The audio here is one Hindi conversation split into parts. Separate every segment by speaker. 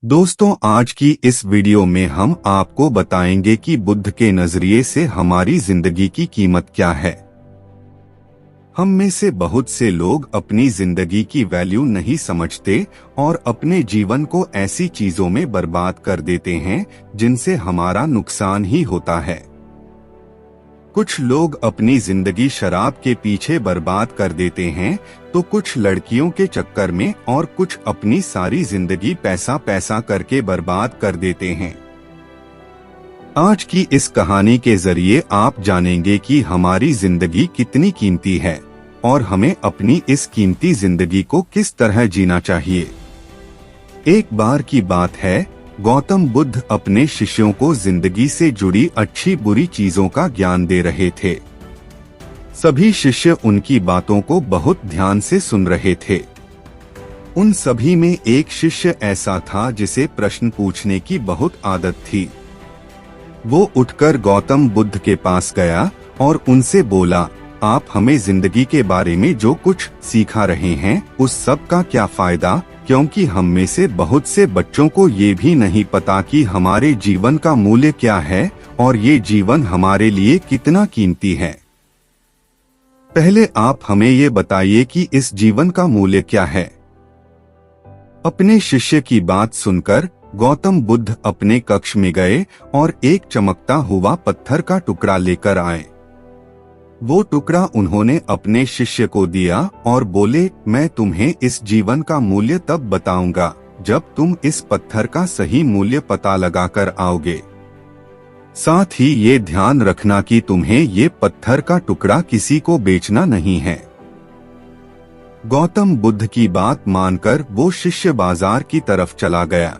Speaker 1: दोस्तों, आज की इस वीडियो में हम आपको बताएंगे कि बुद्ध के नजरिए से हमारी जिंदगी की कीमत क्या है। हम में से बहुत से लोग अपनी जिंदगी की वैल्यू नहीं समझते और अपने जीवन को ऐसी चीजों में बर्बाद कर देते हैं जिनसे हमारा नुकसान ही होता है। कुछ लोग अपनी जिंदगी शराब के पीछे बर्बाद कर देते हैं, तो कुछ लड़कियों के चक्कर में और कुछ अपनी सारी जिंदगी पैसा पैसा करके बर्बाद कर देते हैं। आज की इस कहानी के जरिए आप जानेंगे कि हमारी जिंदगी कितनी कीमती है और हमें अपनी इस कीमती जिंदगी को किस तरह जीना चाहिए। एक बार की बात है, गौतम बुद्ध अपने शिष्यों को जिंदगी से जुड़ी अच्छी बुरी चीजों का ज्ञान दे रहे थे। सभी शिष्य उनकी बातों को बहुत ध्यान से सुन रहे थे। उन सभी में एक शिष्य ऐसा था जिसे प्रश्न पूछने की बहुत आदत थी। वो उठकर गौतम बुद्ध के पास गया और उनसे बोला, आप हमें जिंदगी के बारे में जो कुछ सिखा रहे हैं उस सब का क्या फायदा, क्योंकि हम में से बहुत से बच्चों को ये भी नहीं पता कि हमारे जीवन का मूल्य क्या है और ये जीवन हमारे लिए कितना कीमती है। पहले आप हमें ये बताइए कि इस जीवन का मूल्य क्या है। अपने शिष्य की बात सुनकर गौतम बुद्ध अपने कक्ष में गए और एक चमकता हुआ पत्थर का टुकड़ा लेकर आए। वो टुकड़ा उन्होंने अपने शिष्य को दिया और बोले, मैं तुम्हें इस जीवन का मूल्य तब बताऊंगा जब तुम इस पत्थर का सही मूल्य पता लगाकर आओगे। साथ ही ये ध्यान रखना कि तुम्हें ये पत्थर का टुकड़ा किसी को बेचना नहीं है। गौतम बुद्ध की बात मानकर वो शिष्य बाजार की तरफ चला गया।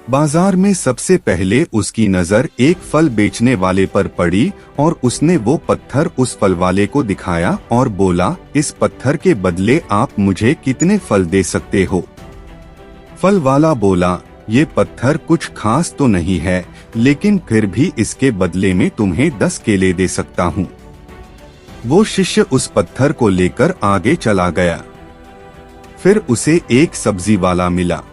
Speaker 1: बाजार में सबसे पहले उसकी नजर एक फल बेचने वाले पर पड़ी और उसने वो पत्थर उस फल वाले को दिखाया और बोला, इस पत्थर के बदले आप मुझे कितने फल दे सकते हो। फल वाला बोला, ये पत्थर कुछ खास तो नहीं है, लेकिन फिर भी इसके बदले में तुम्हें 10 केले दे सकता हूँ। वो शिष्य उस पत्थर को लेकर आगे चला गया। फिर उसे एक सब्जी वाला मिला।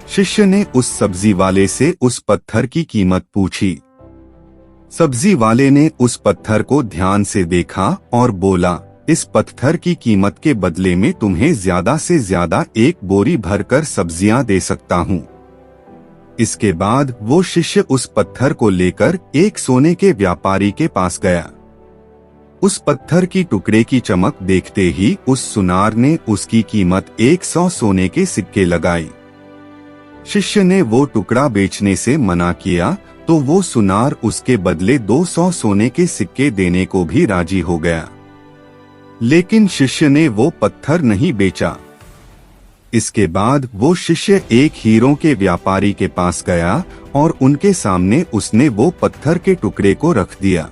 Speaker 1: शिष्य ने उस सब्जी वाले से उस पत्थर की कीमत पूछी। सब्जी वाले ने उस पत्थर को ध्यान से देखा और बोला, इस पत्थर की कीमत के बदले में तुम्हें ज्यादा से ज्यादा एक बोरी भरकर सब्जियां दे सकता हूँ। इसके बाद वो शिष्य उस पत्थर को लेकर एक सोने के व्यापारी के पास गया। उस पत्थर की टुकड़े की चमक देखते ही उस सुनार ने उसकी कीमत 100 सोने के सिक्के लगाई। शिष्य ने वो टुकड़ा बेचने से मना किया तो वो सुनार उसके बदले 200 सोने के सिक्के देने को भी राजी हो गया, लेकिन शिष्य ने वो पत्थर नहीं बेचा। इसके बाद वो शिष्य एक हीरों के व्यापारी के पास गया और उनके सामने उसने वो पत्थर के टुकड़े को रख दिया।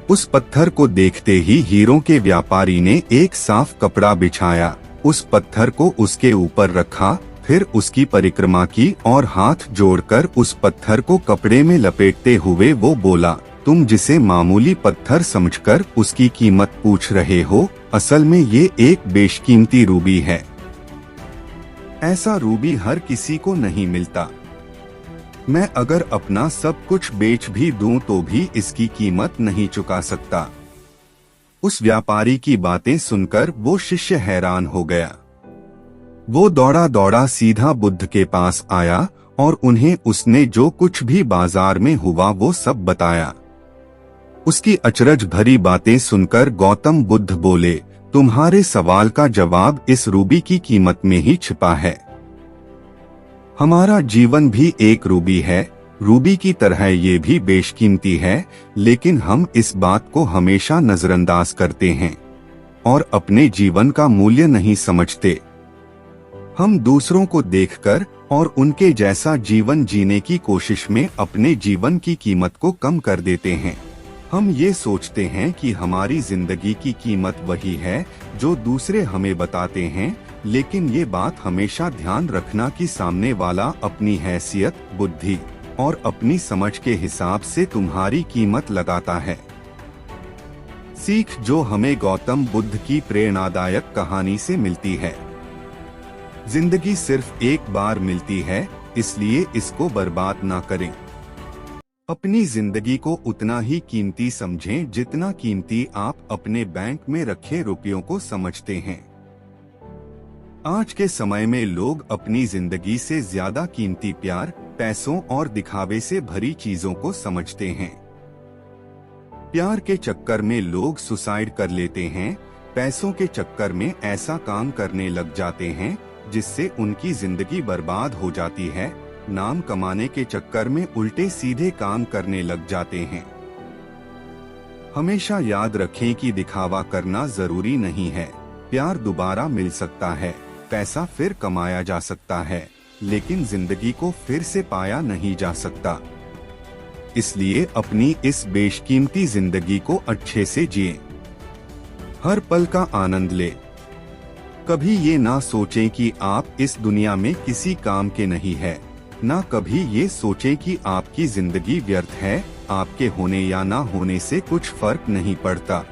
Speaker 1: उस पत्थर को देखते ही हीरों के व्यापारी ने एक साफ कपड़ा बिछाया, उस पत्थर को उसके ऊपर रखा, फिर उसकी परिक्रमा की और हाथ जोड़कर उस पत्थर को कपड़े में लपेटते हुए वो बोला, तुम जिसे मामूली पत्थर समझकर उसकी कीमत पूछ रहे हो, असल में ये एक बेशकीमती रूबी है। ऐसा रूबी हर किसी को नहीं मिलता। मैं अगर अपना सब कुछ बेच भी दूं तो भी इसकी कीमत नहीं चुका सकता। उस व्यापारी की बातें सुनकर वो शिष्य हैरान हो गया। वो दौड़ा दौड़ा सीधा बुद्ध के पास आया और उन्हें उसने जो कुछ भी बाजार में हुआ वो सब बताया। उसकी अचरज भरी बातें सुनकर गौतम बुद्ध बोले, तुम्हारे सवाल का जवाब इस रूबी की कीमत में ही छिपा है। हमारा जीवन भी एक रूबी है, रूबी की तरह ये भी बेशकीमती है, लेकिन हम इस बात को हमेशा नजरअंदाज करते हैं और अपने जीवन का मूल्य नहीं समझते। हम दूसरों को देखकर और उनके जैसा जीवन जीने की कोशिश में अपने जीवन की कीमत को कम कर देते हैं। हम ये सोचते हैं कि हमारी जिंदगी की कीमत वही है जो दूसरे हमें बताते हैं, लेकिन ये बात हमेशा ध्यान रखना कि सामने वाला अपनी हैसियत, बुद्धि और अपनी समझ के हिसाब से तुम्हारी कीमत लगाता है। सीख जो हमें गौतम बुद्ध की प्रेरणादायक कहानी से मिलती है जिंदगी सिर्फ एक बार मिलती है, इसलिए इसको बर्बाद ना करें। अपनी जिंदगी को उतना ही कीमती समझें जितना कीमती आप अपने बैंक में रखे रुपयों को समझते हैं। आज के समय में लोग अपनी जिंदगी से ज्यादा कीमती प्यार, पैसों और दिखावे से भरी चीजों को समझते हैं। प्यार के चक्कर में लोग सुसाइड कर लेते हैं, पैसों के चक्कर में ऐसा काम करने लग जाते हैं जिससे उनकी जिंदगी बर्बाद हो जाती है, नाम कमाने के चक्कर में उल्टे सीधे काम करने लग जाते हैं। हमेशा याद रखें कि दिखावा करना जरूरी नहीं है। प्यार दोबारा मिल सकता है, पैसा फिर कमाया जा सकता है, लेकिन जिंदगी को फिर से पाया नहीं जा सकता। इसलिए अपनी इस बेशकीमती जिंदगी को अच्छे से जिएं। हर पल का आनंद लें। कभी ये ना सोचें कि आप इस दुनिया में किसी काम के नहीं है, ना कभी ये सोचें कि आपकी जिंदगी व्यर्थ है। आपके होने या ना होने से कुछ फर्क नहीं पड़ता।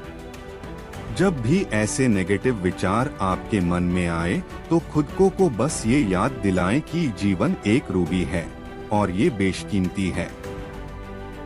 Speaker 1: जब भी ऐसे नेगेटिव विचार आपके मन में आए तो खुद को बस ये याद दिलाएं कि जीवन एक रूबी है और ये बेशकीमती है।